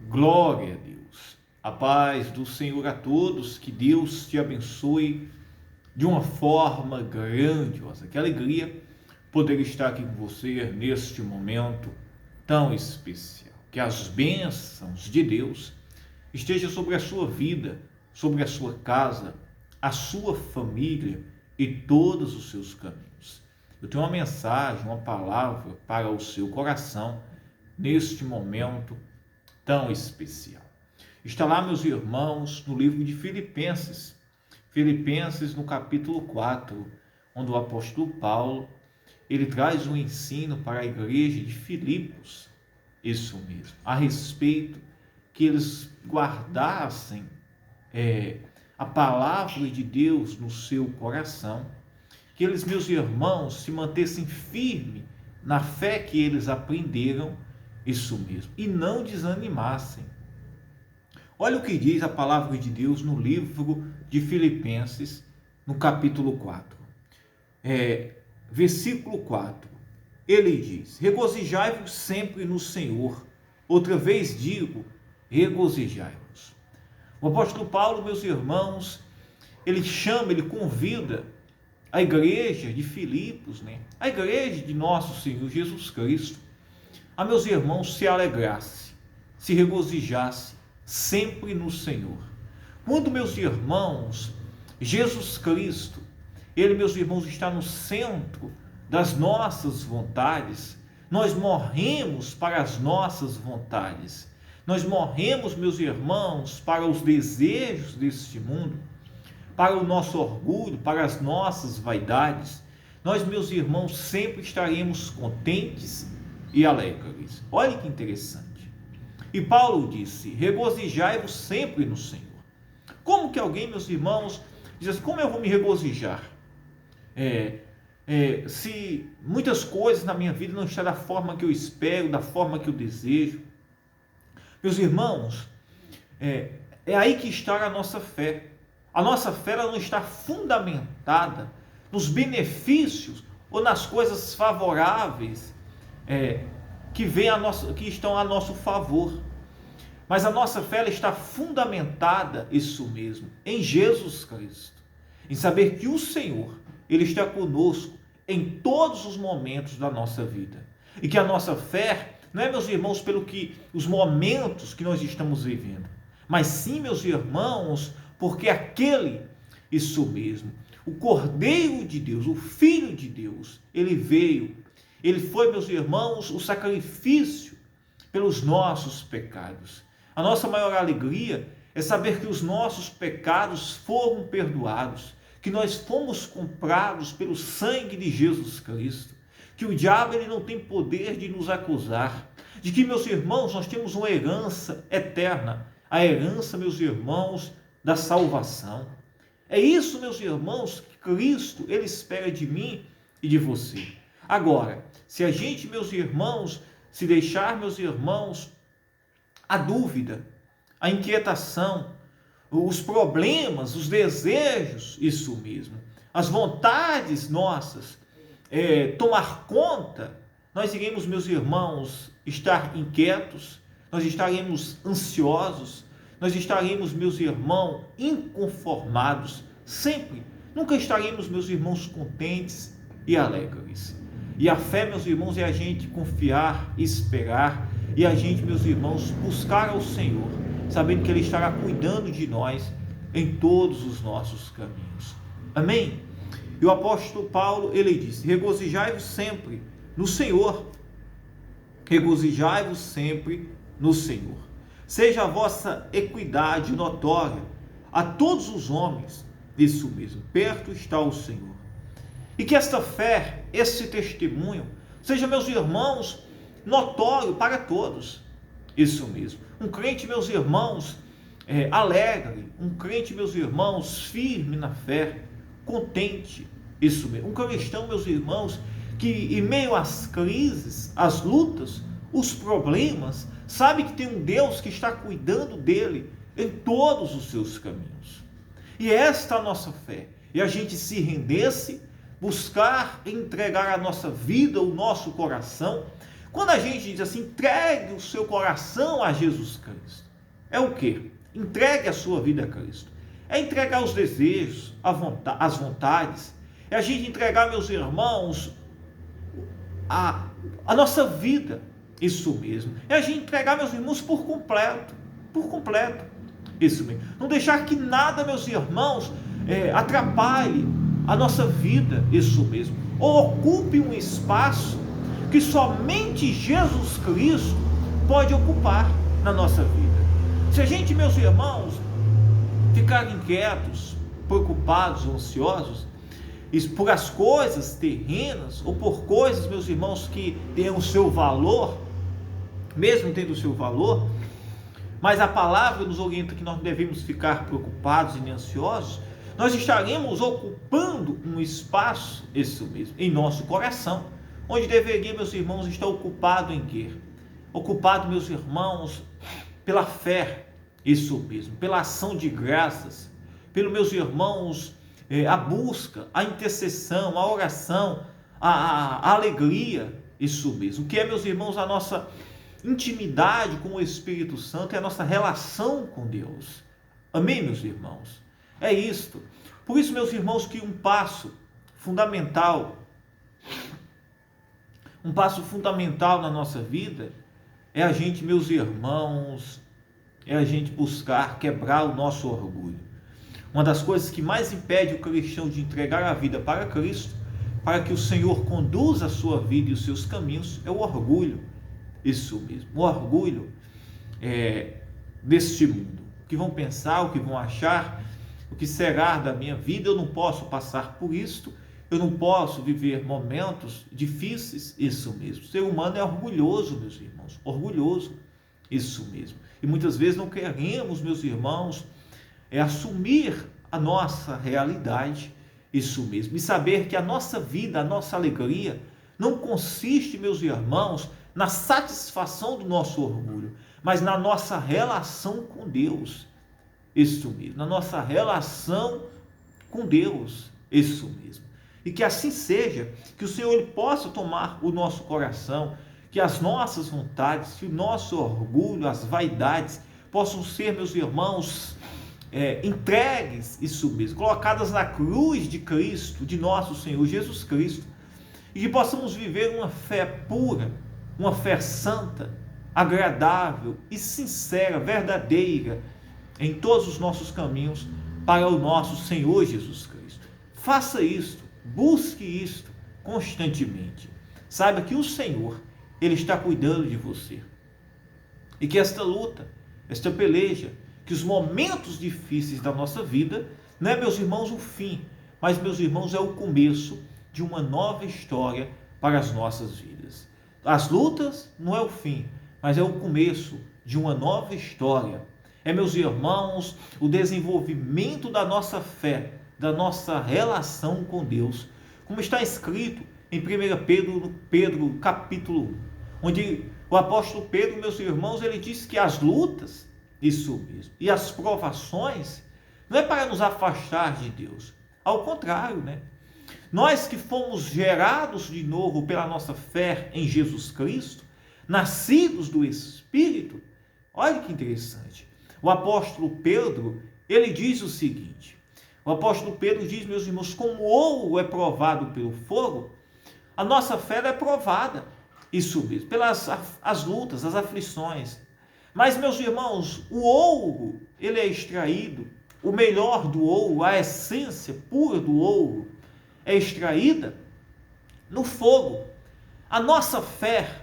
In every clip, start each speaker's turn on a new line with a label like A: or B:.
A: Glória a Deus. A paz do Senhor a todos, que Deus te abençoe de uma forma grandiosa. Que alegria poder estar aqui com você neste momento tão especial. Que as bênçãos de Deus estejam sobre a sua vida, sobre a sua casa, a sua família e todos os seus caminhos. Eu tenho uma mensagem, uma palavra para o seu coração neste momento tão especial. Está lá, meus irmãos, no livro de Filipenses. Filipenses, no capítulo 4, onde o apóstolo Paulo, ele traz um ensino para a igreja de Filipos, isso mesmo, a respeito que eles guardassem a palavra de Deus no seu coração, que eles, meus irmãos, se mantessem firmes na fé que eles aprenderam, isso mesmo, e não desanimassem. Olha o que diz a palavra de Deus no livro de Filipenses, no capítulo 4. Versículo 4. Ele diz: regozijai-vos sempre no Senhor. Outra vez digo, regozijai-vos. O apóstolo Paulo, meus irmãos, ele convida a igreja de Filipos, a igreja de nosso Senhor Jesus Cristo, a, meus irmãos, se alegrasse, se regozijasse sempre no Senhor. Quando, meus irmãos, Jesus Cristo, ele, meus irmãos, está no centro das nossas vontades, nós morremos para as nossas vontades, nós morremos, meus irmãos, para os desejos deste mundo, para o nosso orgulho, para as nossas vaidades. Nós, meus irmãos, sempre estaremos contentes e alegres. Olha que interessante. E Paulo disse: regozijai-vos sempre no Senhor. Como que alguém, meus irmãos, diz assim: como eu vou me regozijar? Se muitas coisas na minha vida não estão da forma que eu espero, da forma que eu desejo. Meus irmãos, é aí que está a nossa fé. A nossa fé, ela não está fundamentada nos benefícios ou nas coisas favoráveis que estão a nosso favor. Mas a nossa fé, ela está fundamentada, isso mesmo, em Jesus Cristo. Em saber que o Senhor, ele está conosco em todos os momentos da nossa vida. E que a nossa fé não é, meus irmãos, os momentos que nós estamos vivendo, mas sim, meus irmãos, porque isso mesmo, o Cordeiro de Deus, o Filho de Deus, ele veio, ele foi, meus irmãos, o sacrifício pelos nossos pecados. A nossa maior alegria é saber que os nossos pecados foram perdoados, que nós fomos comprados pelo sangue de Jesus Cristo, que o diabo, ele não tem poder de nos acusar, de que, meus irmãos, nós temos uma herança eterna, a herança, meus irmãos, da salvação. É isso, meus irmãos, que Cristo, ele espera de mim e de você. Agora, se a gente, meus irmãos, se deixar, meus irmãos, a dúvida, a inquietação, os problemas, os desejos, isso mesmo, as vontades nossas, tomar conta, nós iremos, meus irmãos, estar inquietos, nós estaremos ansiosos, nós estaremos, meus irmãos, inconformados, sempre, nunca estaremos, meus irmãos, contentes e alegres. E a fé, meus irmãos, é a gente confiar, esperar, e a gente, meus irmãos, buscar ao Senhor, sabendo que Ele estará cuidando de nós em todos os nossos caminhos. Amém? E o apóstolo Paulo, ele disse: regozijai-vos sempre no Senhor. Regozijai-vos sempre no Senhor. Seja a vossa equidade notória a todos os homens. Isso mesmo, perto está o Senhor. E que esta fé, esse testemunho, seja, meus irmãos, notório para todos. Isso mesmo. Um crente, meus irmãos, alegre. Um crente, meus irmãos, firme na fé, contente. Isso mesmo. Um cristão, meus irmãos, que em meio às crises, às lutas, os problemas, sabe que tem um Deus que está cuidando dele em todos os seus caminhos. E esta é a nossa fé. E a gente se rendesse, buscar entregar a nossa vida, o nosso coração, Quando a gente diz assim, entregue o seu coração a Jesus Cristo, é o quê? Entregue a sua vida a Cristo. É entregar os desejos, as vontades. É a gente entregar, meus irmãos, a nossa vida. Isso mesmo. É a gente entregar, meus irmãos, por completo. Por completo. Isso mesmo. Não deixar que nada, meus irmãos, atrapalhe a nossa vida. Isso mesmo. Ou ocupe um espaço que somente Jesus Cristo pode ocupar na nossa vida. Se a gente, meus irmãos, ficar inquietos, preocupados, ansiosos, por as coisas terrenas, ou por coisas, meus irmãos, que têm o seu valor, mesmo tendo o seu valor, mas a palavra nos orienta que nós devemos ficar preocupados e nem ansiosos, nós estaremos ocupando um espaço, isso mesmo, em nosso coração, onde deveria, meus irmãos, estar ocupado em quê? Ocupado, meus irmãos, pela fé, isso mesmo, pela ação de graças, pelo, meus irmãos, a busca, a intercessão, a oração, a alegria, isso mesmo, que é, meus irmãos, a nossa intimidade com o Espírito Santo, é a nossa relação com Deus. Amém, meus irmãos? É isto. Por isso, meus irmãos, que um passo fundamental na nossa vida é a gente, meus irmãos, é a gente buscar quebrar o nosso orgulho. Uma das coisas que mais impede o cristão de entregar a vida para Cristo, para que o Senhor conduza a sua vida e os seus caminhos, é o orgulho. Isso mesmo, o orgulho deste mundo. O que vão pensar, o que vão achar, o que será da minha vida, eu não posso passar por isto, eu não posso viver momentos difíceis, isso mesmo. O ser humano é orgulhoso, meus irmãos, orgulhoso, isso mesmo. E muitas vezes não queremos, meus irmãos, assumir a nossa realidade, isso mesmo. E saber que a nossa vida, a nossa alegria, não consiste, meus irmãos, na satisfação do nosso orgulho, mas na nossa relação com Deus, isso mesmo, na nossa relação com Deus, isso mesmo. E que assim seja, que o Senhor ele possa tomar o nosso coração, que as nossas vontades, que o nosso orgulho, as vaidades, possam ser, meus irmãos, entregues, isso mesmo, colocadas na cruz de Cristo, de nosso Senhor Jesus Cristo, e que possamos viver uma fé pura, uma fé santa, agradável e sincera, verdadeira, em todos os nossos caminhos para o nosso Senhor Jesus Cristo. Faça isto, busque isto constantemente. Saiba que o Senhor, Ele está cuidando de você. E que esta luta, esta peleja, que os momentos difíceis da nossa vida, não é, meus irmãos, o fim, mas, meus irmãos, é o começo de uma nova história para as nossas vidas. As lutas não é o fim, mas é o começo de uma nova história. É, meus irmãos, o desenvolvimento da nossa fé, da nossa relação com Deus, como está escrito em 1 Pedro capítulo 1, onde o apóstolo Pedro, meus irmãos, ele diz que as lutas, isso mesmo, e as provações, não é para nos afastar de Deus, ao contrário, né? Nós que fomos gerados de novo pela nossa fé em Jesus Cristo, nascidos do Espírito, olha que interessante. O apóstolo Pedro, ele diz o seguinte, o apóstolo Pedro diz, meus irmãos, como o ouro é provado pelo fogo, a nossa fé é provada, isso mesmo, pelas as lutas, as aflições. Mas, meus irmãos, o ouro, ele é extraído, o melhor do ouro, a essência pura do ouro, é extraída no fogo. A nossa fé,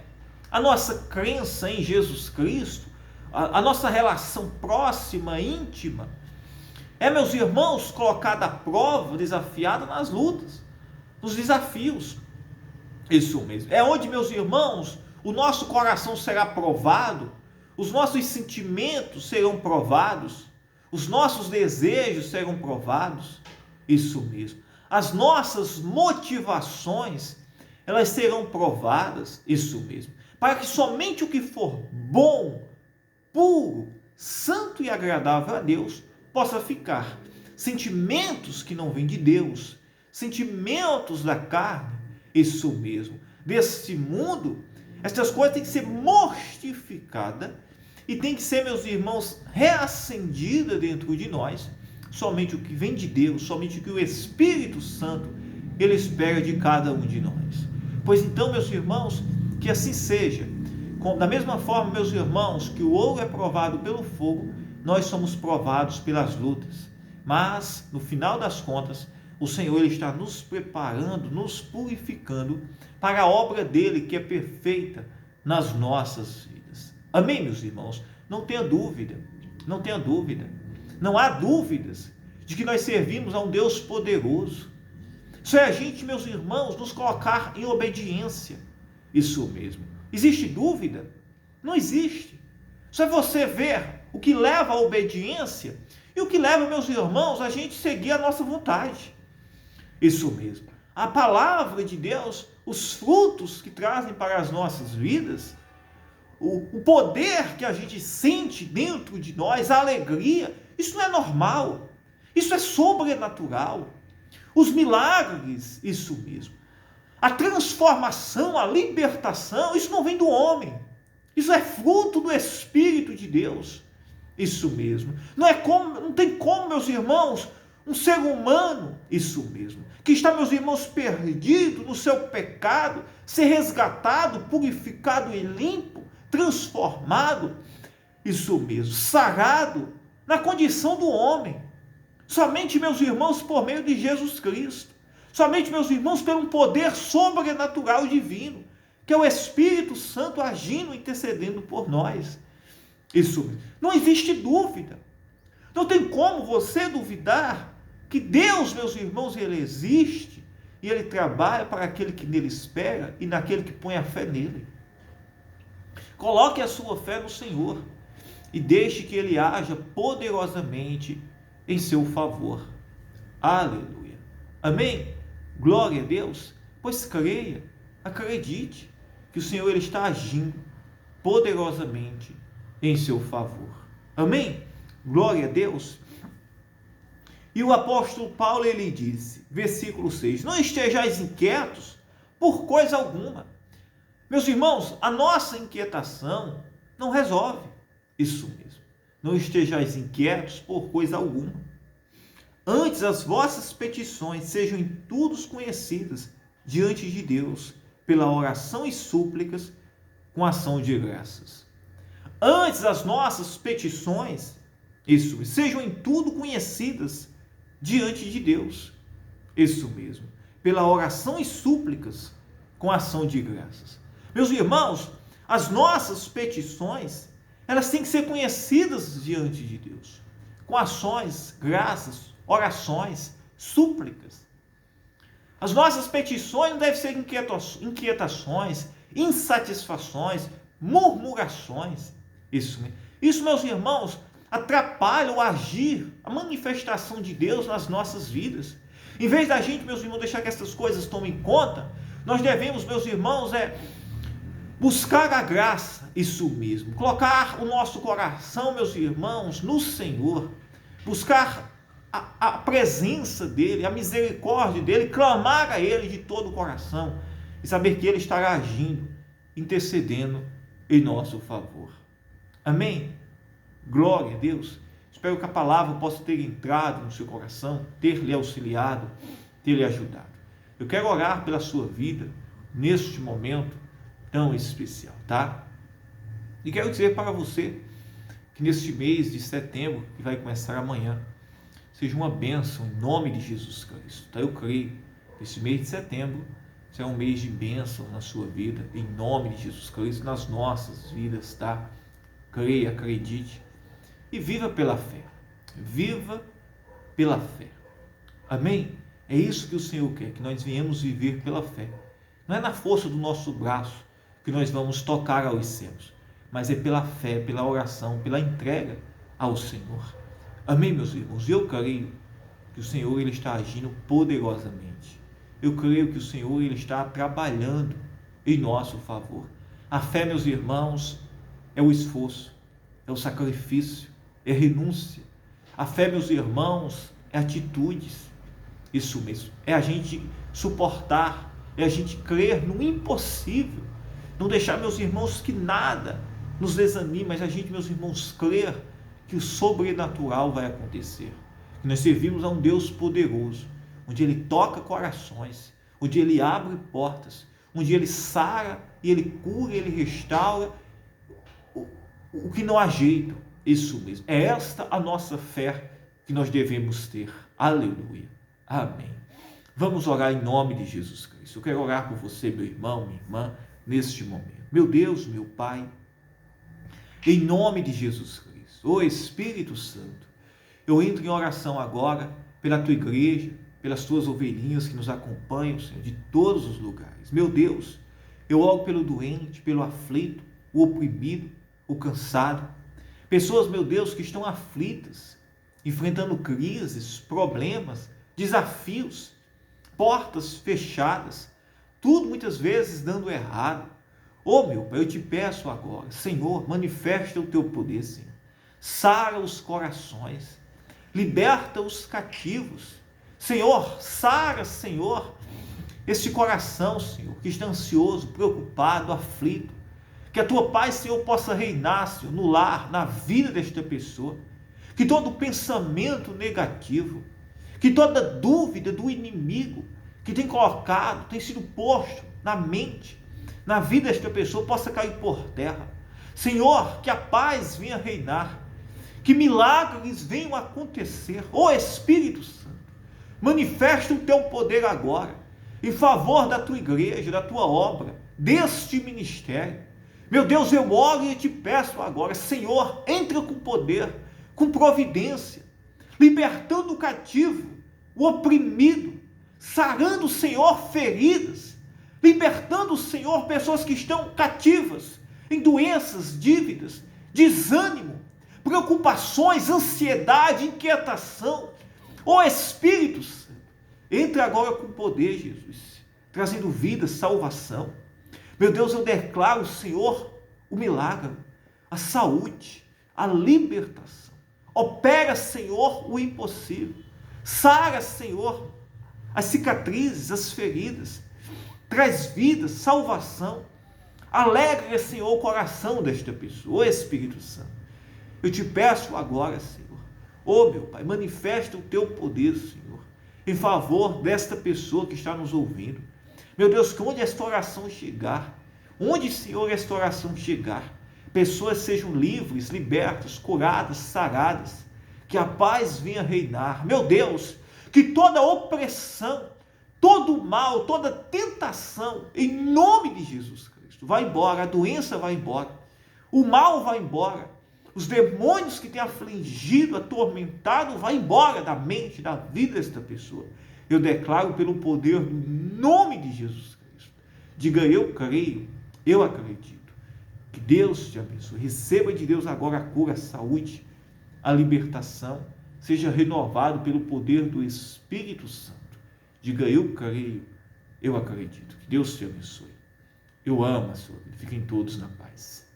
A: a nossa crença em Jesus Cristo, a nossa relação próxima, íntima, é, meus irmãos, colocada à prova, desafiada nas lutas, nos desafios. Isso mesmo. É onde, meus irmãos, o nosso coração será provado, os nossos sentimentos serão provados, os nossos desejos serão provados. Isso mesmo. As nossas motivações, elas serão provadas, isso mesmo, para que somente o que for bom, puro, santo e agradável a Deus possa ficar. Sentimentos que não vêm de Deus, sentimentos da carne, isso mesmo, desse mundo, Essas coisas têm que ser mortificadas e tem que ser, meus irmãos, reacendida dentro de nós. Somente o que vem de Deus, somente o que o Espírito Santo, ele espera de cada um de nós. Pois então, meus irmãos, que assim seja. Da mesma forma, meus irmãos, que o ouro é provado pelo fogo, nós somos provados pelas lutas. Mas, no final das contas, o Senhor ele está nos preparando, nos purificando para a obra dele que é perfeita nas nossas vidas. Amém, meus irmãos? Não tenha dúvida, não tenha dúvida. Não há dúvidas de que nós servimos a um Deus poderoso. Só é a gente, meus irmãos, nos colocar em obediência. Isso mesmo. Existe dúvida? Não existe. Só é você ver o que leva à obediência e o que leva, meus irmãos, a gente seguir a nossa vontade. Isso mesmo. A palavra de Deus, os frutos que trazem para as nossas vidas, o poder que a gente sente dentro de nós, a alegria, isso não é normal. Isso é sobrenatural. Os milagres, isso mesmo. A transformação, a libertação, isso não vem do homem. Isso é fruto do Espírito de Deus. Isso mesmo. Não tem como, meus irmãos, um ser humano, isso mesmo, que está, meus irmãos, perdido no seu pecado, ser resgatado, purificado e limpo, transformado, isso mesmo, sarado, na condição do homem. Somente, meus irmãos, por meio de Jesus Cristo. Somente, meus irmãos, por um poder sobrenatural divino, que é o Espírito Santo agindo, intercedendo por nós. Isso mesmo. Não existe dúvida. Não tem como você duvidar que Deus, meus irmãos, ele existe e ele trabalha para aquele que nele espera e naquele que põe a fé nele. Coloque a sua fé no Senhor e deixe que ele haja poderosamente em seu favor. Aleluia. Amém? Glória a Deus. Pois creia, acredite que o Senhor ele está agindo poderosamente em seu favor. Amém? Glória a Deus. E o apóstolo Paulo ele disse, versículo 6, não estejais inquietos por coisa alguma. Meus irmãos, a nossa inquietação não resolve. Isso mesmo. Não estejais inquietos por coisa alguma. Antes as vossas petições sejam em tudo conhecidas diante de Deus, pela oração e súplicas, com ação de graças. Antes as nossas petições, isso, sejam em tudo conhecidas diante de Deus. Isso mesmo. Pela oração e súplicas, com ação de graças. Meus irmãos, as nossas petições, elas têm que ser conhecidas diante de Deus. Com ações, graças, orações, súplicas. As nossas petições não devem ser inquietações, insatisfações, murmurações. Isso, meus irmãos, atrapalha o agir, a manifestação de Deus nas nossas vidas. Em vez da gente, meus irmãos, deixar que essas coisas tomem conta, nós devemos, meus irmãos, buscar a graça, isso mesmo. Colocar o nosso coração, meus irmãos, no Senhor. Buscar a presença dEle, a misericórdia dEle, clamar a Ele de todo o coração e saber que Ele estará agindo, intercedendo em nosso favor. Amém? Glória a Deus. Espero que a palavra possa ter entrado no seu coração, ter lhe auxiliado, ter lhe ajudado. Eu quero orar pela sua vida neste momento tão especial, tá? E quero dizer para você que neste mês de setembro, que vai começar amanhã, seja uma bênção em nome de Jesus Cristo, tá? Eu creio que esse mês de setembro será um mês de bênção na sua vida, em nome de Jesus Cristo, nas nossas vidas, tá? Creia, acredite e viva pela fé. Viva pela fé. Amém? É isso que o Senhor quer, que nós venhamos viver pela fé. Não é na força do nosso braço que nós vamos tocar aos céus, mas é pela fé, pela oração, pela entrega ao Senhor. Amém, meus irmãos? Eu creio que o Senhor ele está agindo poderosamente. Eu creio que o Senhor ele está trabalhando em nosso favor. A fé, meus irmãos, é o esforço, é o sacrifício, é a renúncia. A fé, meus irmãos, é atitudes. Isso mesmo. É a gente suportar, é a gente crer no impossível. Não deixar, meus irmãos, que nada nos desanime, mas a gente, meus irmãos, crer que o sobrenatural vai acontecer. Que nós servimos a um Deus poderoso, onde Ele toca corações, onde Ele abre portas, onde Ele sara e Ele cura e Ele restaura o que não há jeito. Isso mesmo. É esta a nossa fé que nós devemos ter. Aleluia. Amém. Vamos orar em nome de Jesus Cristo. Eu quero orar por você, meu irmão, minha irmã, neste momento. Meu Deus, meu Pai, em nome de Jesus Cristo, ô Espírito Santo, eu entro em oração agora pela tua igreja, pelas tuas ovelhinhas que nos acompanham, Senhor, de todos os lugares. Meu Deus, eu oro pelo doente, pelo aflito, o oprimido, o cansado. Pessoas, meu Deus, que estão aflitas, enfrentando crises, problemas, desafios, portas fechadas, tudo muitas vezes dando errado. Oh, meu Pai, eu te peço agora, Senhor, manifesta o teu poder, Senhor. Sara os corações, liberta os cativos. Senhor, sara, Senhor, este coração, Senhor, que está ansioso, preocupado, aflito. Que a tua paz, Senhor, possa reinar, Senhor, no lar, na vida desta pessoa. Que todo pensamento negativo, que toda dúvida do inimigo que tem colocado, tem sido posto na mente, na vida desta pessoa, possa cair por terra. Senhor, que a paz venha reinar, que milagres venham acontecer. Ó Espírito Santo, manifesta o teu poder agora, em favor da tua igreja, da tua obra, deste ministério. Meu Deus, eu oro e te peço agora, Senhor, entra com poder, com providência, libertando o cativo, o oprimido, sarando, Senhor, feridas, libertando, Senhor, pessoas que estão cativas em doenças, dívidas, desânimo, preocupações, ansiedade, inquietação. Ó Espírito Santo, entra agora com poder, Jesus, trazendo vida, salvação. Meu Deus, eu declaro, Senhor, o milagre, a saúde, a libertação. Opera, Senhor, o impossível. Sara, Senhor, as cicatrizes, as feridas. Traz vida, salvação. Alegra, Senhor, o coração desta pessoa. Ô Espírito Santo, eu te peço agora, Senhor. Ô meu Pai, manifesta o teu poder, Senhor, em favor desta pessoa que está nos ouvindo. Meu Deus, que onde esta oração chegar, onde, Senhor, esta oração chegar, pessoas sejam livres, libertas, curadas, saradas, que a paz venha reinar. Meu Deus, que toda opressão, todo mal, toda tentação, em nome de Jesus Cristo, vai embora, a doença vai embora, o mal vai embora, os demônios que têm afligido, atormentado, vai embora da mente, da vida desta pessoa. Eu declaro pelo poder do nome de Jesus Cristo. Diga: eu creio, eu acredito. Que Deus te abençoe. Receba de Deus agora a cura, a saúde, a libertação. Seja renovado pelo poder do Espírito Santo. Diga: eu creio, eu acredito. Que Deus te abençoe. Eu amo a sua vida. Fiquem todos na paz.